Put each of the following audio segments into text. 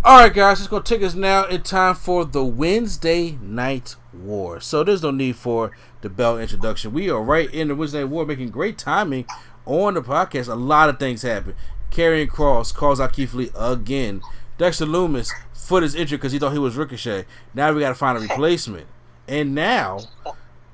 Alright, guys, it's going to take us now in time for the Wednesday Night War. So there's no need for the bell introduction. We are right in the Wednesday Night War, making great timing on the podcast. A lot of things happen. Karrion Kross calls out Keith Lee again. Dexter Lumis, foot is injured because he thought he was Ricochet. Now we got to find a replacement. And now,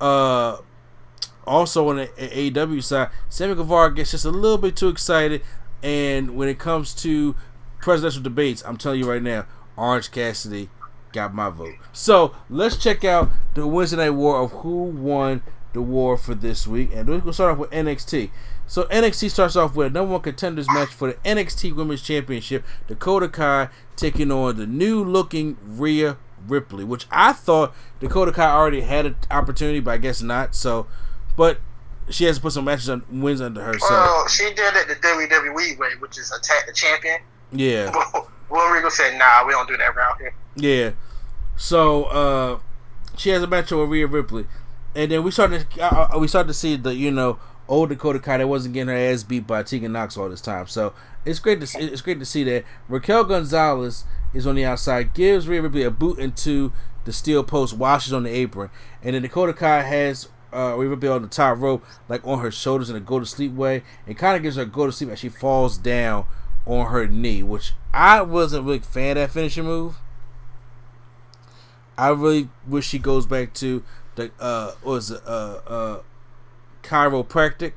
also on the AEW side, Sammy Guevara gets just a little bit too excited. And when it comes to presidential debates, I'm telling you right now, Orange Cassidy got my vote. So let's check out the Wednesday Night War of who won the war for this week. And we're going to start off with NXT. So NXT starts off with a number one contenders match for the NXT Women's Championship. Dakota Kai taking on the new looking Rhea Ripley, which I thought Dakota Kai already had an opportunity, but I guess not. So, but she has to put some wins under her. Well, she did it the WWE way, which is attack the champion. Yeah. Will Regal said, "Nah, we don't do that around here." Yeah. So she has a match with Rhea Ripley, and then we started to see the old Dakota Kai that wasn't getting her ass beat by Tegan Nox all this time. So it's great to see that Raquel Gonzalez is on the outside, gives Rhea Ripley a boot into the steel post while she's on the apron, and then Dakota Kai has Rhea Ripley on the top rope, like on her shoulders in a go to sleep way, and kind of gives her a go to sleep as she falls down on her knee, which I wasn't really a fan of that finishing move. I really wish she goes back to the chiropractic.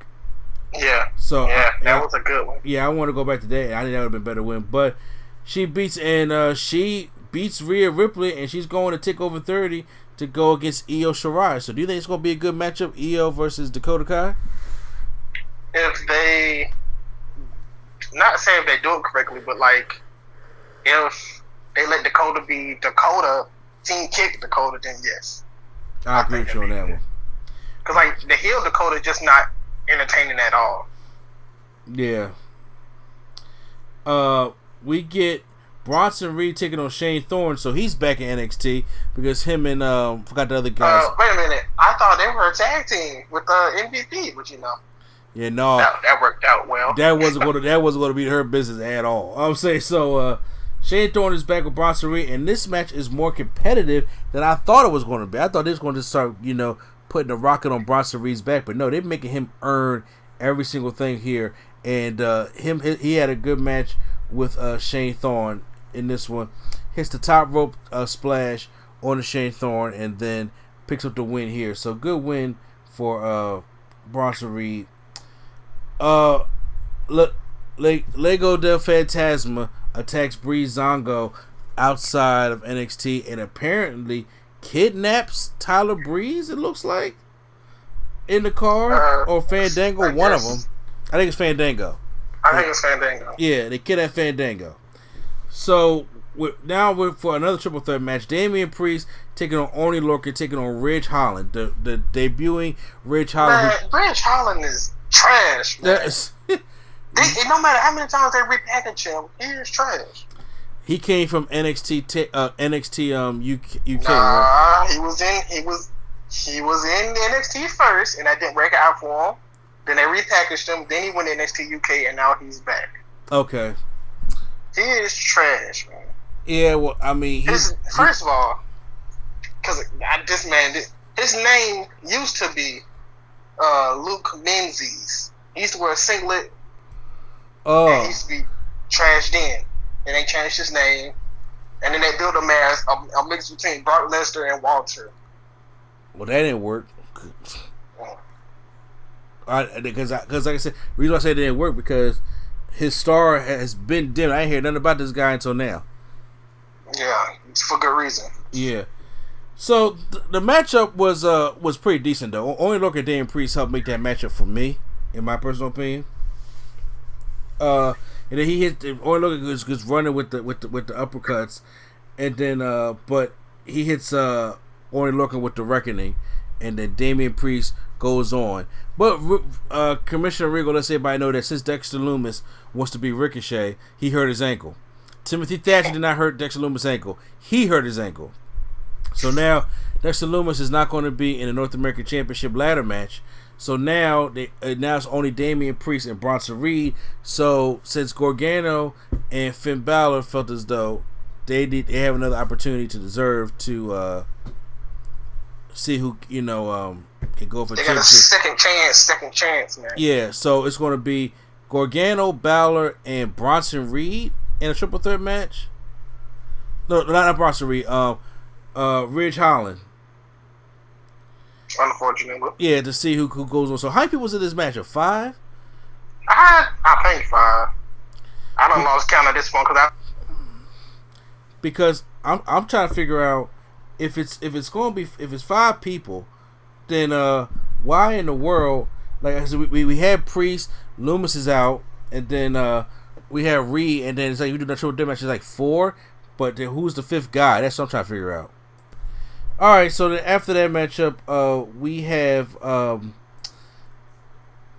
Yeah. So that was a good one. Yeah, I want to go back to that. I think that would have been a better win, but she beats Rhea Ripley, and she's going to take over 30 to go against Io Shirai. So do you think it's going to be a good matchup, Io versus Dakota Kai? If they, not saying if they do it correctly, but like if they let Dakota be Dakota, team kick Dakota, then yes. I agree with you on that one. Because like the heel Dakota just not entertaining at all. Yeah. We get Bronson Reed taking on Shane Thorne, so he's back in NXT because him and forgot the other guys. Wait a minute, I thought they were a tag team with MVP, but yeah, no, that worked out well. That wasn't going to be her business at all. I'm saying so. Shane Thorne is back with Bronson Reed, and this match is more competitive than I thought it was going to be. I thought they was going to start, putting the rocket on Bronson Reed's back, but no, they're making him earn every single thing here. And he had a good match with Shane Thorne in this one. Hits the top rope splash on the Shane Thorne, and then picks up the win here. So good win for Bronson Reed. Lego del Fantasma attacks Breezango outside of NXT and apparently kidnaps Tyler Breeze, it looks like, in the car, or Fandango, one of them. I think it's Fandango. Yeah, they kidnapped Fandango. So now we're for another triple threat match. Damian Priest taking on Oney Lorcan, taking on Ridge Holland. The debuting Ridge Holland. Man, Ridge Holland is trash, man. No matter how many times they repackage him, he is trash. He came from NXT UK. Nah, right? he was in NXT first, and that didn't work out for him. Then they repackaged him. Then he went to NXT UK, and now he's back. Okay. He is trash, man. Yeah, well, I mean, first of all, because his name used to be Luke Menzies. He used to wear a singlet. And he used to be trashed in. And they changed his name. And then they built him as a mix between Brock Lesnar and Walter. Well, that didn't work. Because like I said, the reason why I say it didn't work because his star has been dim. I ain't hear nothing about this guy until now. Yeah, it's for good reason. Yeah. So the matchup was pretty decent though. Only Lorcan and Damian Priest helped make that matchup for me, in my personal opinion. And then he hit Oney Lorcan was running with the uppercuts, and then but he hits Oney Lorcan with the Reckoning, and then Damian Priest goes on. But Commissioner Regal lets everybody know that since Dexter Lumis wants to be Ricochet, he hurt his ankle. Timothy Thatcher did not hurt Dexter Lumis' ankle. He hurt his ankle. So now Dexter Lumis is not going to be in the North American Championship ladder match. So now it's only Damian Priest and Bronson Reed. So since Gargano and Finn Balor felt as though they have another opportunity to deserve to see who can go for. They got a second chance, man. Yeah, so it's going to be Gargano, Balor, and Bronson Reed in a triple threat match. No, not Bronson Reed. Ridge Holland. Unfortunately. Yeah, to see who goes on. So how many people was in this match? 5? I think 5. I don't know. It's kind of this one because I'm trying to figure out if it's 5 people, then why in the world? Like we had Priest, Loomis is out, and then we have Reed, and then it's like you do the triple threat match. It's like 4, but then who's the 5th guy? That's what I'm trying to figure out. All right, so then after that matchup,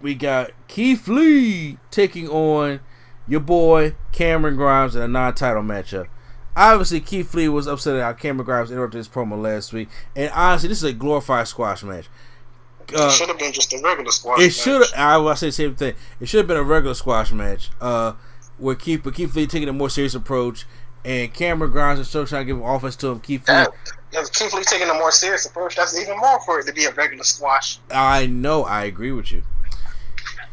we got Keith Lee taking on your boy Cameron Grimes in a non-title matchup. Obviously, Keith Lee was upset at how Cameron Grimes interrupted his promo last week, and honestly, this is a glorified squash match. It should have been just a regular squash match. It should. I will say the same thing. It should have been a regular squash match. Where Keith Lee taking a more serious approach, and Cameron Grimes is still trying to give offense to him. Keith Lee taking a more serious approach. That's even more for it to be a regular squash. I know. I agree with you.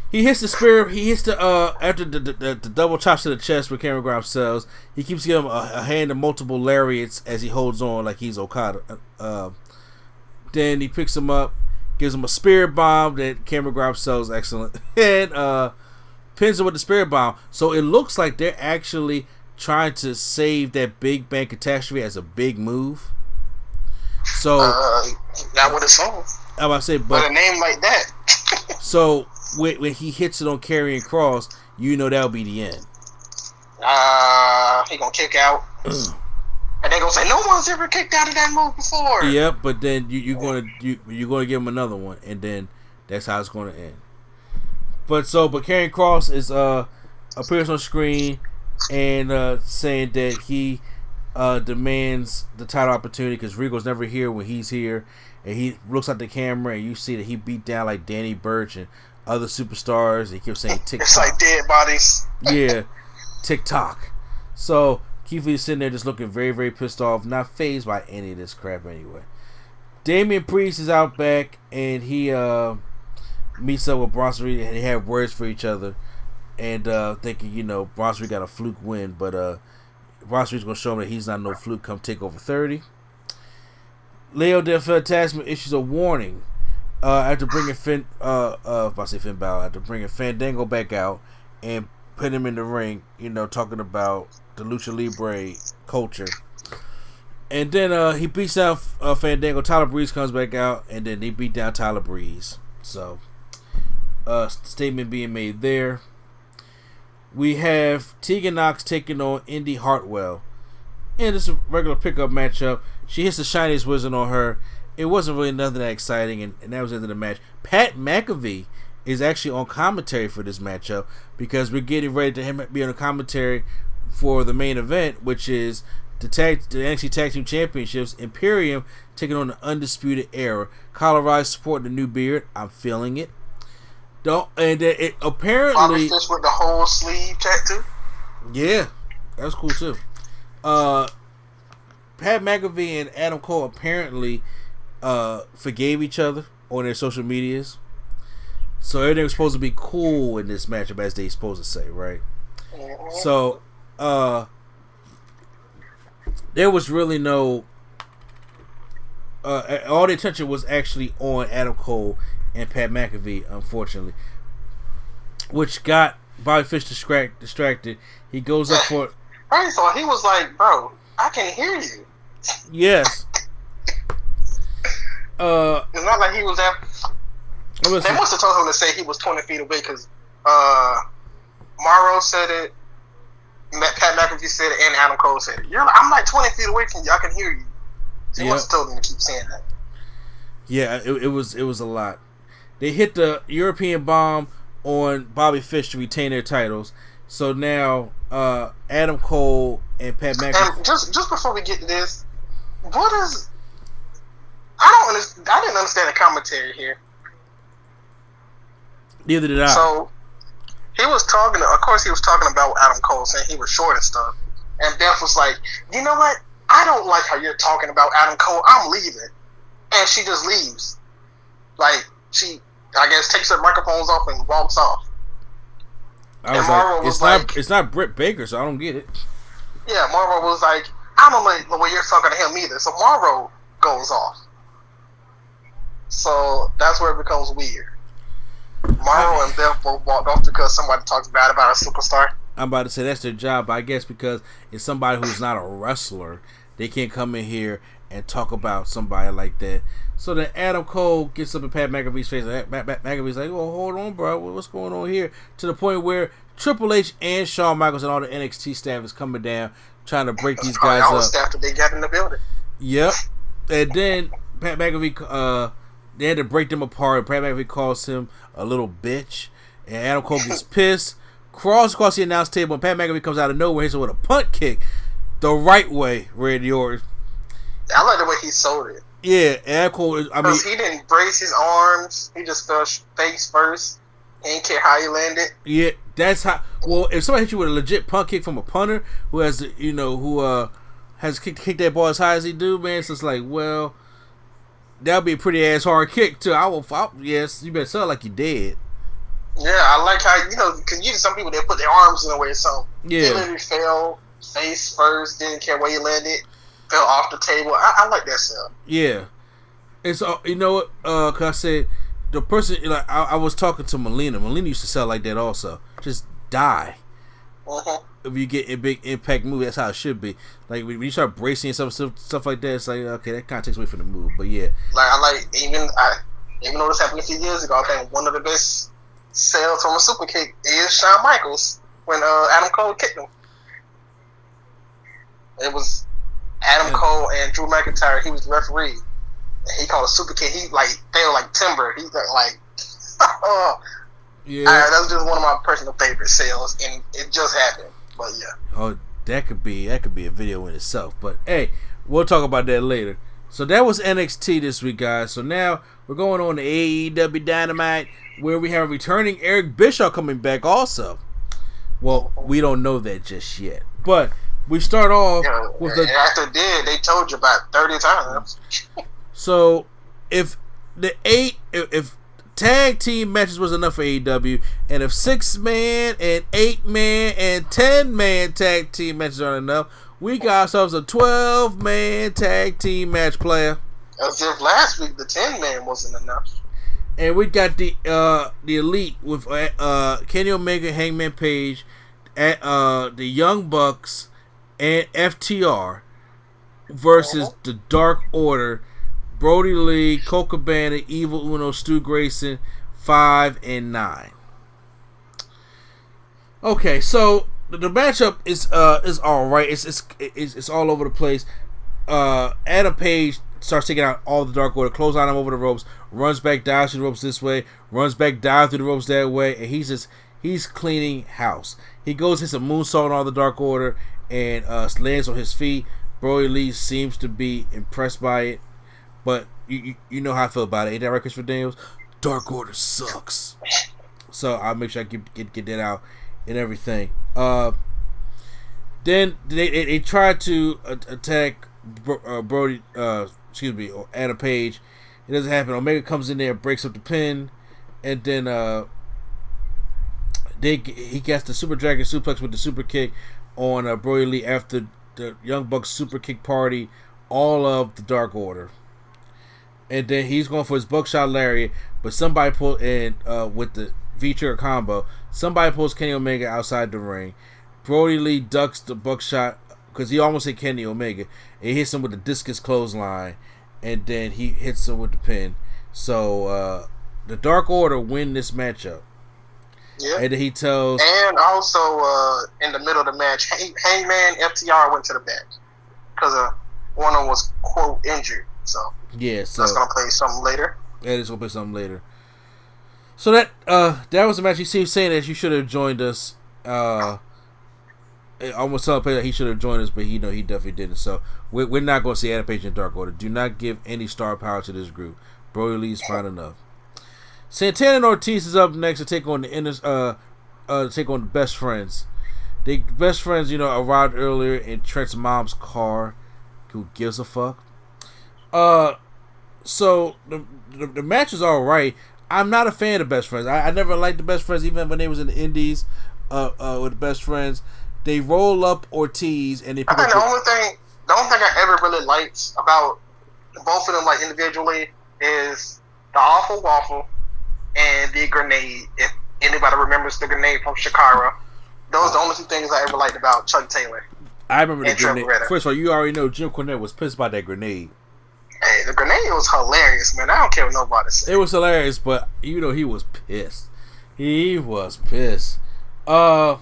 He hits the spear. He hits the after the double chops to the chest where Cameron Grimes sells. He keeps giving him a hand of multiple lariats as he holds on like he's Okada. Then he picks him up, gives him a spirit bomb that Cameron Grimes sells excellent, and pins him with the spirit bomb. So it looks like they're actually trying to save that Big Bang Catastrophe as a big move. So that would have sold. I was about to say, but a name like that. So when he hits it on Karrion Kross, that'll be the end. He gonna kick out, and they gonna say no one's ever kicked out of that move before. Yep, but then you're gonna give him another one, and then that's how it's gonna end. But Karrion Kross is appears on screen and saying that he demands the title opportunity because Regal's never here when he's here, and he looks at the camera and you see that he beat down like Danny Burch and other superstars. He keeps saying TikTok. It's like dead bodies. Yeah, TikTok. So Keith Lee's sitting there just looking very, very pissed off, not fazed by any of this crap anyway. Damian Priest is out back and he meets up with Bronson Reed and they have words for each other and thinking, Bronson Reed got a fluke win, but Bronson Reed's gonna show him that he's not no fluke come take over 30. Leo Del Fantasma issues a warning after bringing Finn Balor, after bringing Fandango back out and put him in the ring, talking about the Lucha Libre culture. And then he beats down Fandango. Tyler Breeze comes back out, and then they beat down Tyler Breeze. So, statement being made there. We have Tegan Nox taking on Indy Hartwell. And it's a regular pickup matchup. She hits the shiniest wizard on her. It wasn't really nothing that exciting, and that was the end of the match. Pat McAfee is actually on commentary for this matchup because we're getting ready to him be on a commentary for the main event, which is the NXT Tag Team Championships. Imperium taking on the Undisputed Era. Colorado supporting the new beard. I'm feeling it. It apparently Bobby Fish with the whole sleeve tattoo. Yeah, that's cool too. Pat McAfee and Adam Cole apparently forgave each other on their social medias, so everything was supposed to be cool in this matchup, as they supposed to say, right? Mm-hmm. So there was really no all the attention was actually on Adam Cole and Pat McAfee, unfortunately, which got Bobby Fish distracted. He goes up for. I thought he was like, "Bro, I can hear you." Yes. It's not like he was there. They must have told him to say he was 20 feet away because Morrow said it, Pat McAfee said it, and Adam Cole said it. I'm like 20 feet away from you. I can hear you. So he must have told him to keep saying that. Yeah, it was a lot. They hit the European bomb on Bobby Fish to retain their titles. So now Adam Cole and Pat McAfee. And just before we get to this, what is? I didn't understand the commentary here. Neither did I. So he was talking. Of course, he was talking about Adam Cole, saying he was short and stuff. And Beth was like, you know what? I don't like how you're talking about Adam Cole. I'm leaving. And she just leaves. Like, she, I guess, takes her microphones off and walks off. I was like, it's not Britt Baker, so I don't get it. Yeah, Mauro was like, I don't like the way you're talking to him either. So Mauro goes off. So that's where it becomes weird. Mauro and Beth both walked off because somebody talks bad about a superstar. I'm about to say that's their job, but I guess because it's somebody who's not a wrestler, they can't come in here and talk about somebody like that. So then Adam Cole gets up in Pat McAfee's face. McAfee's like, "Oh, hold on, bro. What's going on here?" To the point where Triple H and Shawn Michaels and all the NXT staff is coming down trying to break these guys up. Staff that they got in the building. Yep. And then Pat McAfee, they had to break them apart. Pat McAfee calls him a little bitch, and Adam Cole gets pissed. Crawls across the announce table, and Pat McAfee comes out of nowhere, hits him with a punt kick, the right way, Randy Orton. I like the way he sold it. Yeah, and Cole. Because he didn't brace his arms. He just fell face first. He didn't care how he landed. Yeah, that's how. Well, if somebody hits you with a legit punt kick from a punter who has, has kicked that ball as high as he do, man, so it's like, well, that'll be a pretty ass hard kick too. Yes, you better sell it like you dead. Yeah, I like how because usually some people they put their arms in the way or something. Yeah, he literally fell face first. Didn't care where he landed. Fell off the table. I like that stuff. Yeah, it's you know what? Cause I said the person I was talking to Melina. Melina used to sell like that also. Just die. If you get a big impact move, that's how it should be. Like when you start bracing yourself, stuff like that, it's like okay, that kind of takes away from the move. But yeah, even though this happened a few years ago, I think one of the best sales from a super kick is Shawn Michaels when Adam Cole kicked him. It was Adam Cole and Drew McIntyre. He was the referee. He called a super kick. He they were like timber. He like yeah. That's just one of my personal favorite sales, and it just happened. But yeah. Oh, that could be a video in itself. But hey, we'll talk about that later. So that was NXT this week, guys. So now we're going on to AEW Dynamite, where we have returning Eric Bischoff coming back also. Well, we don't know that just yet. But we start off with the... After they told you about 30 times. So, if tag team matches was enough for AEW, and if 6-man and 8-man and 10-man tag team matches aren't enough, we got ourselves a 12-man tag team match, player. As if last week the 10-man wasn't enough. And we got the Elite with Kenny Omega, Hangman Page, the Young Bucks, and FTR versus the Dark Order, Brody Lee, Colt Cabana, Evil Uno, Stu Grayson, 5 and 9. Okay, so the matchup is all right. It's all over the place. Adam Page starts taking out all the Dark Order, close on him over the ropes, runs back down through the ropes this way, runs back down through the ropes that way, and he's cleaning house. He goes hits a moonsault on all the Dark Order and lands on his feet. Brody Lee seems to be impressed by it, but you know how I feel about it. Ain't that right, Christopher Daniels? Dark Order sucks. So I'll make sure I get that out and everything. Then they tried to attack Brody, or Adam Page. It doesn't happen. Omega comes in there, breaks up the pin, and then he gets the Super Dragon suplex with the super kick on Brody Lee after the Young Bucks super kick party all of the Dark Order. And then he's going for his buckshot lariat, but somebody pulled in with the V-trigger combo. Somebody pulls Kenny Omega outside the ring. Brody Lee ducks the buckshot because he almost hit Kenny Omega. He hits him with the discus clothesline, and then he hits him with the pin. So the Dark Order win this matchup. Yeah. And then he tells... And also, in the middle of the match, Hangman FTR went to the back because one of them was, quote, injured. So, yeah, so that's going to play something later. Yeah, it's going to play something later. So that was the match. You see him saying that you should have joined us. I almost tell a player that he should have joined us, but he definitely didn't. So we're not going to see Adam Page and Dark Order. Do not give any star power to this group. Brody Lee's fine enough. Santana and Ortiz is up next to take on the Best Friends. They best friends, arrived earlier in Trent's mom's car. Who gives a fuck? So the match is all right. I'm not a fan of Best Friends. I never liked the Best Friends, even when they was in the Indies. With the Best Friends, they roll up Ortiz and they. I think the only thing I ever really liked about both of them, like individually, is the Awful Waffle and the grenade. If anybody remembers the grenade from Shakira, those are the only two things I ever liked about Chuck Taylor. I remember the grenade. First of all, you already know Jim Cornette was pissed about that grenade. Hey, the grenade was hilarious, man. I don't care what nobody said. It was hilarious, but he was pissed. He was pissed. But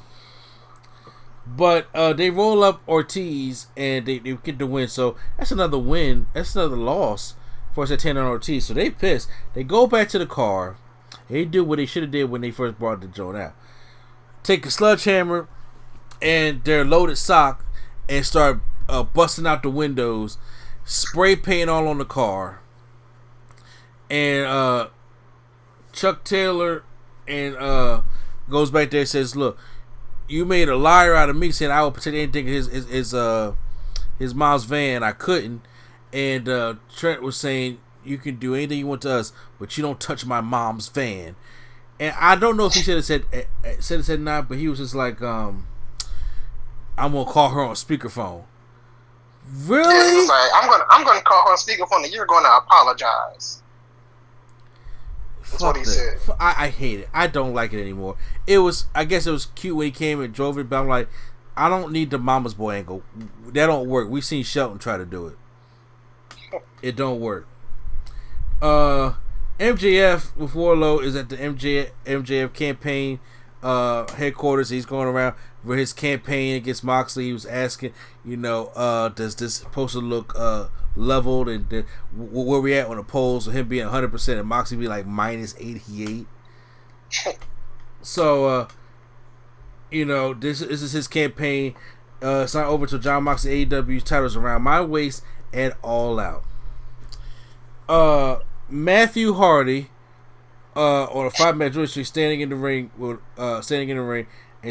they roll up Ortiz and they get the win. So that's another win. That's another loss for Santana and Ortiz. So they pissed. They go back to the car. They do what they should have did when they first brought the joint out. Take a sledgehammer and their loaded sock and start busting out the windows, spray paint all on the car. And Chuck Taylor and goes back there and says, "Look, you made a liar out of me, saying I would protect anything in his mom's van. I couldn't." And Trent was saying, "You can do anything you want to us, but you don't touch my mom's van." And I don't know if he should have said not, but he was just like, "I'm gonna call her on speakerphone." Really? Yeah, he was like, I'm gonna call her on speakerphone, and you're gonna apologize. That's what he said. I hate it. I don't like it anymore. I guess it was cute when he came and drove it, but I'm like, I don't need the mama's boy angle. That don't work. We've seen Shelton try to do it. It don't work. MJF with Warlow is at the MJF campaign headquarters. He's going around for his campaign against Moxley. He was asking, does this supposed to look leveled, and where we at on the polls, with him being 100% and Moxley be like minus 88. So this is his campaign. It's not over till John Moxley AEW's titles around my waist and All Out. Matthew Hardy on a 5-match winning streak, standing in the ring and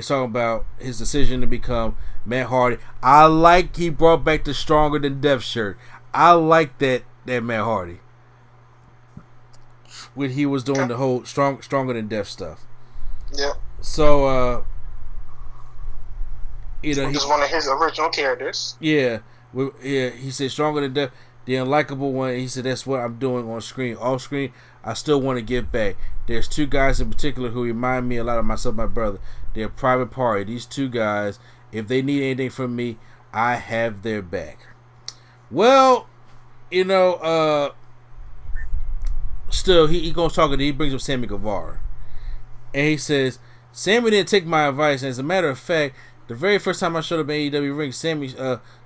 talking about his decision to become Matt Hardy. I like he brought back the Stronger Than Death shirt. I like that Matt Hardy when he was doing the whole Stronger Than Death stuff. Yeah. So he's one of his original characters. Yeah. He said Stronger Than Death, the unlikable one. He said that's what I'm doing on screen. Off screen, I still want to give back. There's two guys in particular who remind me a lot of myself, my brother. They're a private party. These two guys, if they need anything from me, I have their back. Well, still he goes talking. He brings up Sammy Guevara, and he says Sammy didn't take my advice. And as a matter of fact, the very first time I showed up in AEW ring, Sammy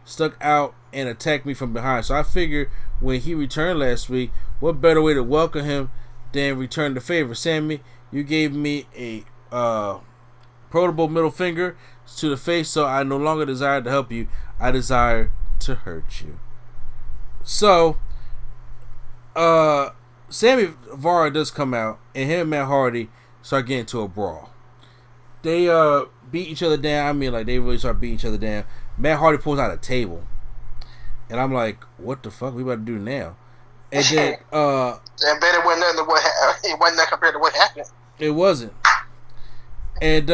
stuck out and attacked me from behind. So I figured when he returned last week, what better way to welcome him than return the favor? Sammy, you gave me a protable middle finger to the face, so I no longer desire to help you. I desire to hurt you. So, Sammy Guevara does come out, and him and Matt Hardy start getting into a brawl. They beat each other down. I mean, like, they really start beating each other down. Matt Hardy pulls out a table, and I'm like, what the fuck we about to do now? And then I bet it wasn't nothing. It wasn't that compared to what happened. It wasn't. And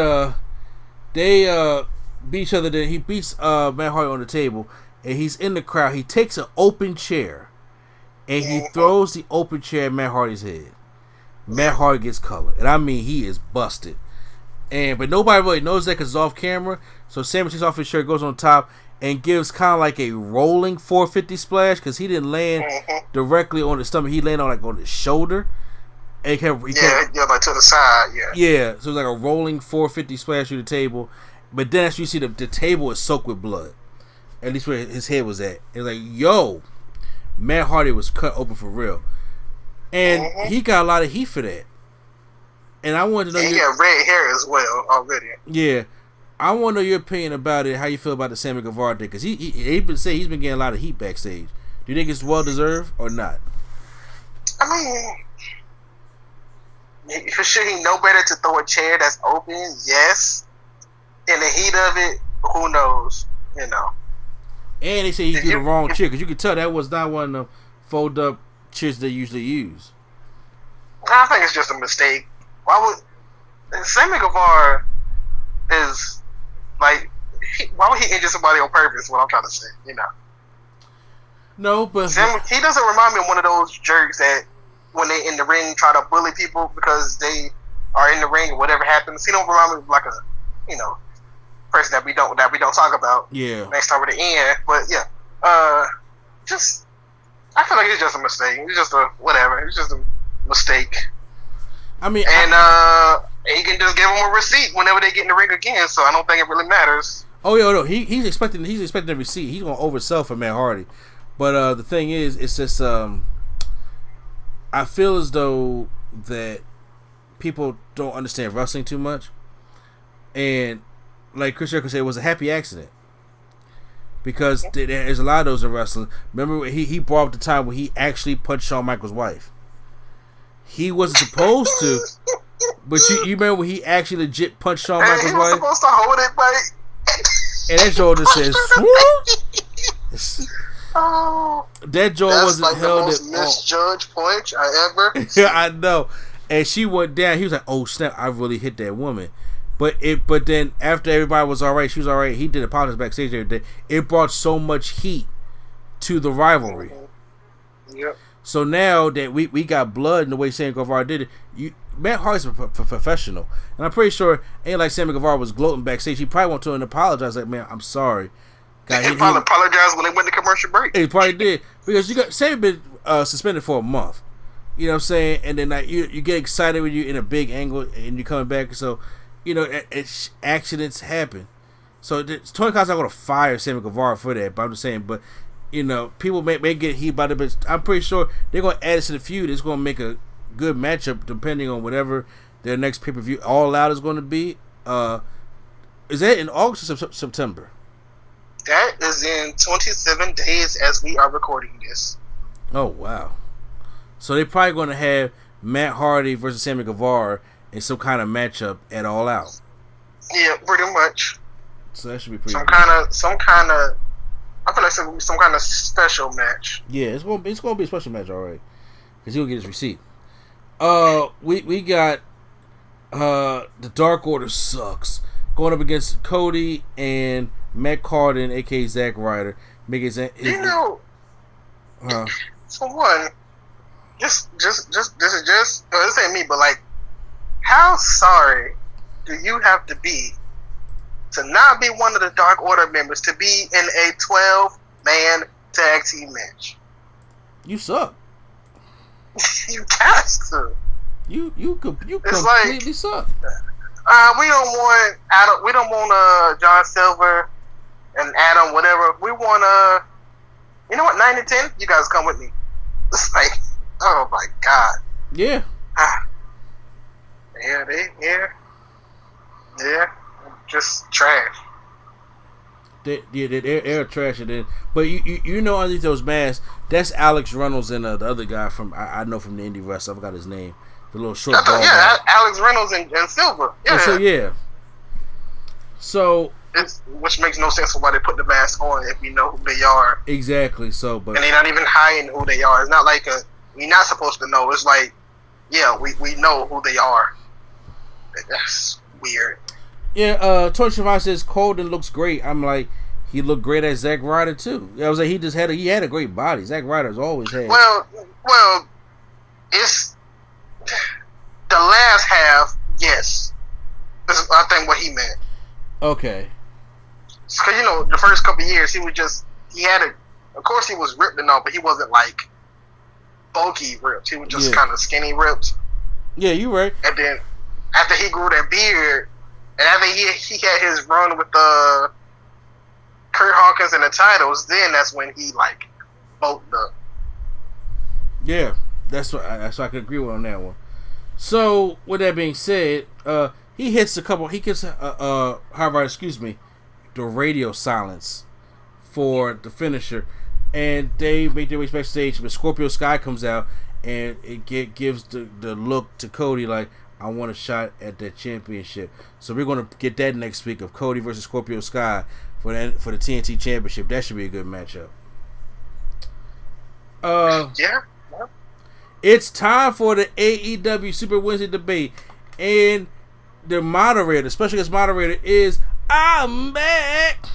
they beat each other. Then he beats Matt Hardy on the table, and he's in the crowd. He takes an open chair, and he throws the open chair at Matt Hardy's head. Matt Hardy gets colored, and I mean he is busted. But nobody really knows that because it's off camera. So Sammy takes off his shirt, goes on top, and gives kind of like a rolling 450 splash because he didn't land directly on the stomach. He landed on his shoulder. And like to the side, yeah. Yeah, so it was like a rolling 450 splash through the table. But then as you see the table is soaked with blood. At least where his head was at. It's like, yo, Matt Hardy was cut open for real. And he got a lot of heat for that. And I wanted to know. And he got red hair as well already. Yeah. I want to know your opinion about it, how you feel about the Sammy Guevara thing. Because he's been getting a lot of heat backstage. Do you think it's well deserved or not? I mean, for sure he know better to throw a chair that's open, yes. in the heat of it, who knows? You know. And they say he threw the wrong chair because you could tell that was not one of the fold up chairs they usually use. I think it's just a mistake. Why would Sammy Guevara is like? Why would he injure somebody on purpose? What I'm trying to say, you know. No, but he doesn't remind me of one of those jerks that when they in the ring try to bully people because they are in the ring or whatever happens. He don't remind me of like a, you know, person that we don't talk about. Yeah. Next time with the end, but yeah, just I feel like it's just a mistake. It's just a whatever. It's just a mistake. I mean, and he can just give them a receipt whenever they get in the ring again. So I don't think it really matters. Oh yeah, no, he's expecting a receipt. He's gonna oversell for Matt Hardy, but the thing is, it's just I feel as though that people don't understand wrestling too much, and like Chris Jericho said, it was a happy accident because there's a lot of those in wrestling. Remember, he brought up the time when he actually punched Shawn Michaels' wife. He wasn't supposed to, but you remember when he actually legit punched Shawn Michaels' wife? He was supposed to hold it, but. And that Joe just says, oh, that Joe wasn't like held the most misjudged punch I ever. Yeah, I know. And she went down. He was like, "Oh snap! I really hit that woman." But then after everybody was all right, she was all right. He did apologize backstage every day. It brought so much heat to the rivalry. Mm-hmm. Yep. So now that we got blood in the way Sammy Guevara did it, Matt Hardy's a professional, and I'm pretty sure ain't like Sammy Guevara was gloating backstage. He probably went to him and apologized, like, "Man, I'm sorry." He probably apologized when they went to commercial break. He probably did because you got Sammy been suspended for a month. You know what I'm saying? And then like you get excited when you're in a big angle and you're coming back. So you know accidents happen. So Tony Khan's not going to fire Sammy Guevara for that. But I'm just saying, but. You know, people may get heat by the but I'm pretty sure they're going to add it to the feud. It's going to make a good matchup depending on whatever their next pay-per-view All Out is going to be. Is that in August or September? That is in 27 days as we are recording this. Oh, wow. So they're probably going to have Matt Hardy versus Sammy Guevara in some kind of matchup at All Out. Yeah, pretty much. So that should be pretty some kind of I feel like some kind of special match. Yeah, it's gonna be a special match, all right. Because he'll get his receipt. We got the Dark Order sucks going up against Cody and Matt Cardin, aka Zack Ryder. For one, this ain't me, but like, how sorry do you have to be to not be one of the Dark Order members to be in a 12-man tag team match? You suck. You got to. You completely suck. We don't want Adam. We don't want John Silver and Adam. Whatever. We want you know what? 9 and 10. You guys come with me. It's like, oh my god. Yeah. Yeah. Just trash. They're trash. But you know underneath those masks, that's Alex Reynolds and the other guy from I know from the indie wrestling. I forgot his name. The little short ball guy. Alex Reynolds and Silver. Yeah. So which makes no sense for why they put the mask on if we know who they are. Exactly. So, but and they're not even hiding who they are. It's not like we're not supposed to know. It's like, yeah, we know who they are. That's weird. Yeah, Tony Schiavone says Colden looks great. I'm like, he looked great as Zack Ryder too. I was like, he had a great body. Zack Ryder's always had. Well, it's the last half. Yes, this is, I think, what he meant. Okay. Because the first couple of years he of course he was ripped and all, but he wasn't like bulky ripped. He was just kind of skinny ripped. Yeah, you're right. And then after he grew that beard. And after he had his run with Kurt Hawkins in the titles, then that's when he like bulked up. Yeah, that's what I could agree with on that one. So with that being said, he hits a couple. He gets the radio silence for the finisher, and they make their way backstage. But Scorpio Sky comes out, and it gives the look to Cody like, I want a shot at that championship. So we're gonna get that next week of Cody versus Scorpio Sky for the TNT Championship. That should be a good matchup. Yeah. It's time for the AEW Super Wednesday debate, and the moderator, the special guest moderator, is I'm back,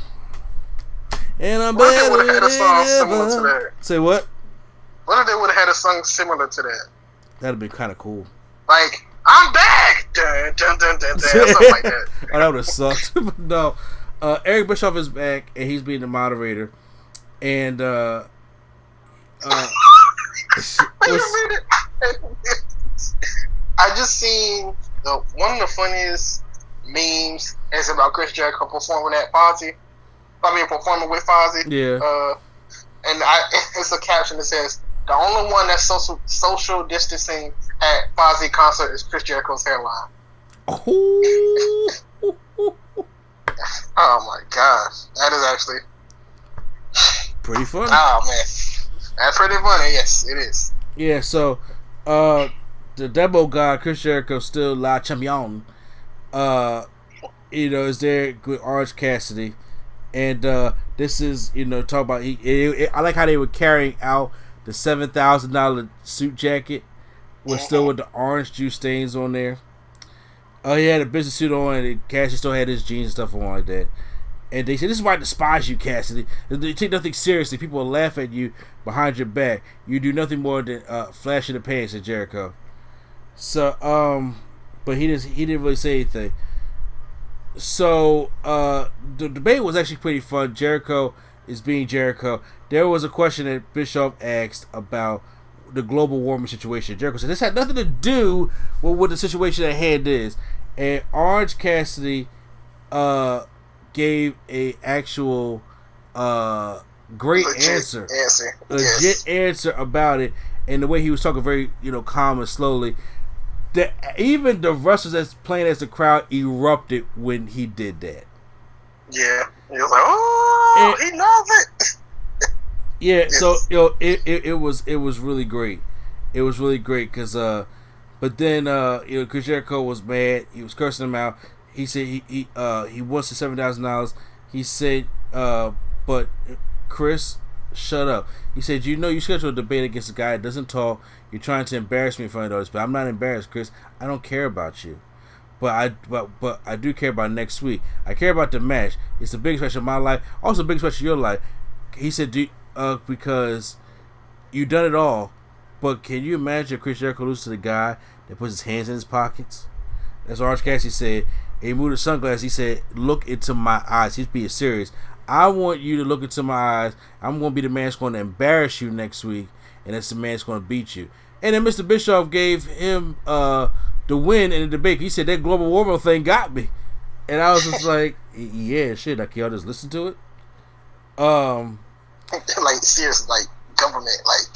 and I'm better What if they would have had a song similar to that? Say what? What if they would have had a song similar to that? That'd be kind of cool. Like, I'm back! Dun, dun, dun, dun, dun, something like that. Oh, that would have sucked. But no. Eric Bischoff is back, and he's being the moderator. And, Wait a minute. I just seen one of the funniest memes is about Chris Jericho performing with Fozzy. Yeah. And it's a caption that says, the only one that's social distancing at Fozzy concert is Chris Jericho's hairline. Oh. Oh my gosh. That is actually pretty funny. Oh man. That's pretty funny, yes, it is. Yeah, so the demo guy, Chris Jericho, still La Champion, is there with Orange Cassidy. And this is, talk about I like how they were carrying out the $7,000 suit jacket was still with the orange juice stains on there. He had a business suit on, and Cassidy still had his jeans and stuff on like that. And they said, "This is why I despise you, Cassidy. You take nothing seriously. People will laugh at you behind your back. You do nothing more than flash in the pants," at Jericho. So, but he didn't really say anything. So, the debate was actually pretty fun. Jericho is being Jericho. There was a question that Bischoff asked about the global warming situation. Jericho said this had nothing to do with what the situation at hand is. And Orange Cassidy gave a actual great answer. Legit answer about it. And the way he was talking very, calm and slowly. That even the wrestlers that's playing as the crowd erupted when he did that. Yeah. He was like, oh, he loves it. Yeah, yes. So it was really great. It was really great because but then Chris Jericho was mad. He was cursing him out. He said he wants the $7,000. He said, but Chris, shut up. He said, you scheduled a debate against a guy that doesn't talk. You're trying to embarrass me in front of others, but I'm not embarrassed, Chris. I don't care about you. But I do care about next week. I care about the match. It's the biggest match of my life. Also the biggest match of your life. He said, because you've done it all. But can you imagine Chris Jericho loses to the guy that puts his hands in his pockets? That's what Orange Cassidy said. He moved the sunglasses. He said, look into my eyes. He's being serious. I want you to look into my eyes. I'm going to be the man that's going to embarrass you next week. And that's the man that's going to beat you. And then Mr. Bischoff gave him the win in the debate. He said, that global warming thing got me. And I was just like, yeah, shit. Like, y'all just listen to it? Like, seriously, like, government, like.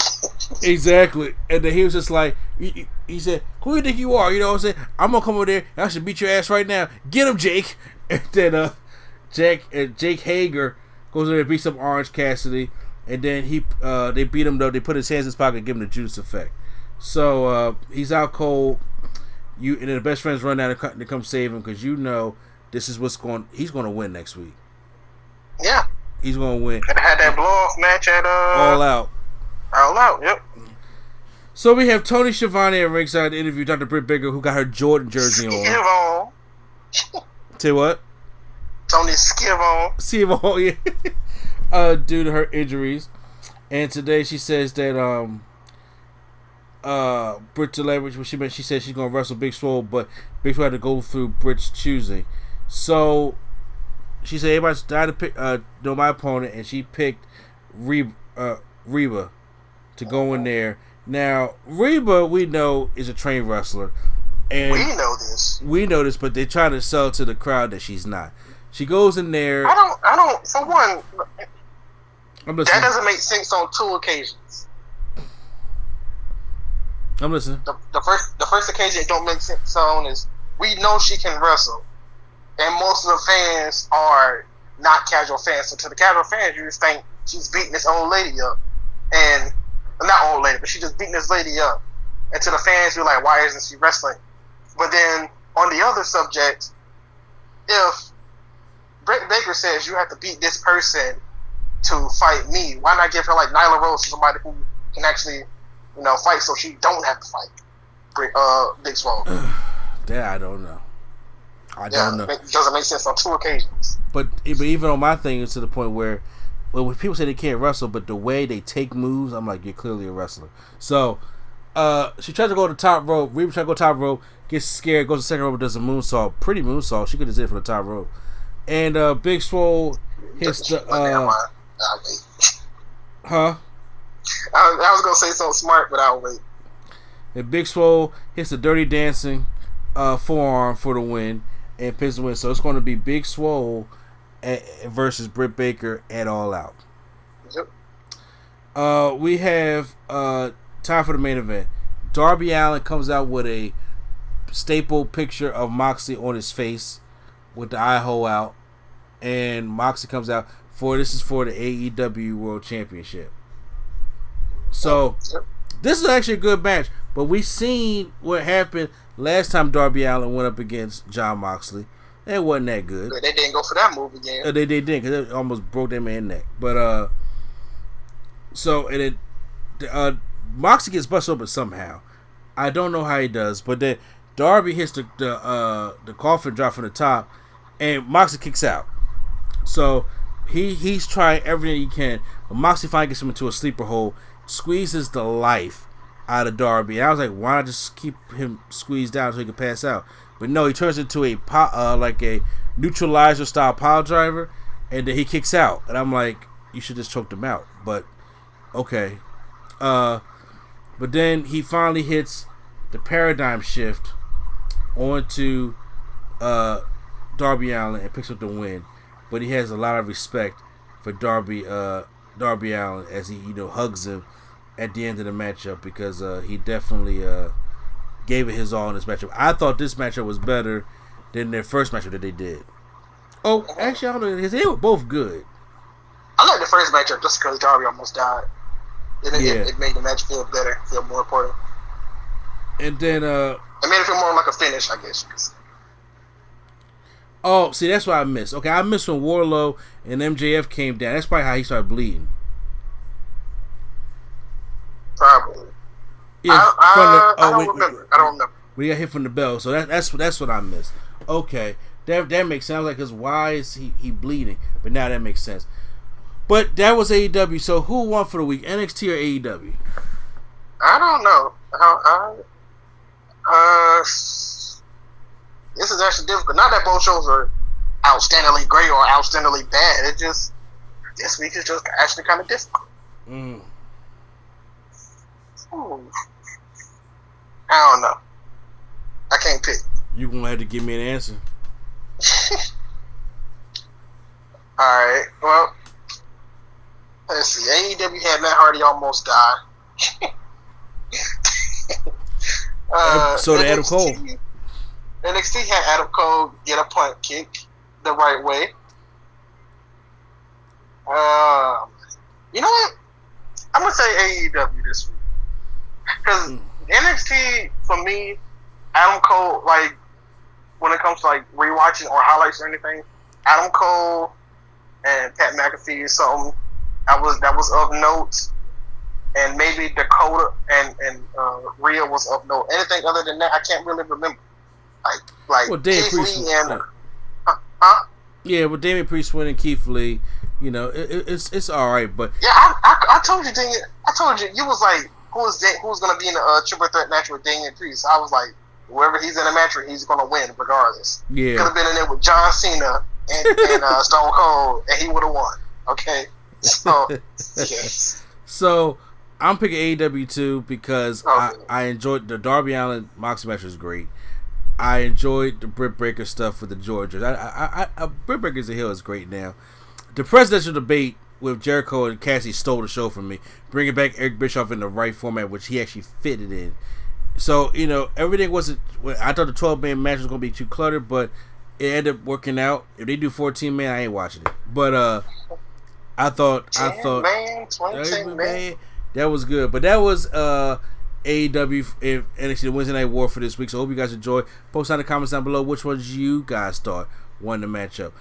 Exactly. And then he was just like, he said, who do you think you are? You know what I'm saying? I'm going to come over there and I should beat your ass right now. Get him, Jake. And then Jake Hager goes over there and beats up Orange Cassidy. And then they beat him, though. They put his hands in his pocket and give him the juice effect. So he's out cold. And then the best friends run down to come save him because this is he's going to win next week. Yeah. He's going to win. And had that blow-off match at All Out. All Out, yep. So we have Tony Schiavone at ringside to interview Dr. Britt Baker, who got her Jordan jersey on. Say what? Tony Schiavone. Schiavone, yeah. Due to her injuries. And today she says that Britt to leverage what she said she's gonna wrestle Big Swole, but Big Swole had to go through Britt's choosing. So she said everybody's died to pick my opponent, and she picked Reba to go in there. Now Reba, we know, is a trained wrestler, and we know this, but they try to sell to the crowd that she's not. She goes in there. I don't. For one, that doesn't make sense on two occasions. I'm listening. The first occasion it don't make sense on is we know she can wrestle, and most of the fans are not casual fans. So to the casual fans, you just think she's beating this old lady up, and not old lady, but she's just beating this lady up. And to the fans, you're like, why isn't she wrestling? But then on the other subject, if Britt Baker says you have to beat this person to fight me, why not give her like Nyla Rose, somebody who can actually, fight, so she don't have to fight Big Swole? That I don't know. I don't know. It doesn't make sense on 2 occasions. But even on my thing, it's to the point where, when people say they can't wrestle, but the way they take moves, I'm like, you're clearly a wrestler. So, she tries to go to the top rope. Reba tries to go top rope, gets scared, goes to the second rope, does a moonsault. Pretty moonsault. She could have did it from the top rope. And Big Swole hits the... Huh? I was going to say something smart, but I'll wait. And Big Swole hits the Dirty Dancing forearm for the win and pins the win. So it's going to be Big Swole versus Britt Baker at All Out. Yep. We have time for the main event. Darby Allin comes out with a staple picture of Moxley on his face with the eye hole out, and Moxley comes out this is for the AEW World Championship. So this is actually a good match, but we seen what happened last time Darby Allin went up against Jon Moxley. It wasn't that good. They didn't go for that move again. They did, because it almost broke their man's neck. But Moxley gets busted open somehow. I don't know how he does, but then Darby hits the coffin drop from the top, and Moxley kicks out. So he's trying everything he can, but Moxley finally gets him into a sleeper hold, squeezes the life out of Darby. And I was like, why not just keep him squeezed down so he can pass out? But no, he turns into a neutralizer style pile driver, and then he kicks out. And I'm like, you should just choke him out. But okay. But then he finally hits the paradigm shift onto Darby Allin and picks up the win. But he has a lot of respect for Darby Allin as he hugs him at the end of the matchup, because he definitely gave it his all in this matchup. I thought this matchup was better than their first matchup that they did. Oh, actually, I don't know, because they were both good. I like the first matchup just because Darby almost died. It made the match feel better, feel more important. And then it made it feel more like a finish, I guess you could say. Oh, see, that's what I missed. Okay, I missed when Wardlow and MJF came down. That's probably how he started bleeding. Probably. Yeah, I don't remember. We got hit from the bell, so that's what I missed. Okay, that makes sense. I was like, 'cause why is he bleeding? But now that makes sense. But that was AEW. So who won for the week, NXT or AEW? I don't know. This is actually difficult. Not that both shows are outstandingly great or outstandingly bad. It just, this week is just actually kind of difficult. I don't know. I can't pick. You're going to have to give me an answer. Alright, well, let's see. AEW had Matt Hardy almost die. So did Adam Cole. NXT had Adam Cole get a punt kick the right way. You know what? I'm going to say AEW this week. Because NXT, for me, Adam Cole, like, when it comes to, like, rewatching or highlights or anything, Adam Cole and Pat McAfee is something that was of note. And maybe Dakota and Rhea was of note. Anything other than that, I can't really remember. Like Keith Lee and yeah, with Damian Priest winning, Keith Lee, it's all right. But yeah, I told you, Damian. I told you, you was like, who's gonna be in a triple threat match with Damian Priest? I was like, whoever he's in a match with, he's gonna win regardless. Yeah, could have been in there with John Cena and Stone Cold, and he would have won. Okay, so yes. So I'm picking AEW too because I enjoyed the Darby Allin Moxley match was great. I enjoyed the Britt Baker stuff with the Georgians. Britt Baker's a heel is great now. The presidential debate with Jericho and Cassidy stole the show from me. Bringing back Eric Bischoff in the right format, which he actually fitted in. So, everything wasn't... I thought the 12-man match was going to be too cluttered, but it ended up working out. If they do 14-man, I ain't watching it. But I thought... 10 man, 20 man. That was good. But that was AEW and NXT the Wednesday Night War for this week. So I hope you guys enjoy. Post down in the comments down below which ones you guys thought won the matchup.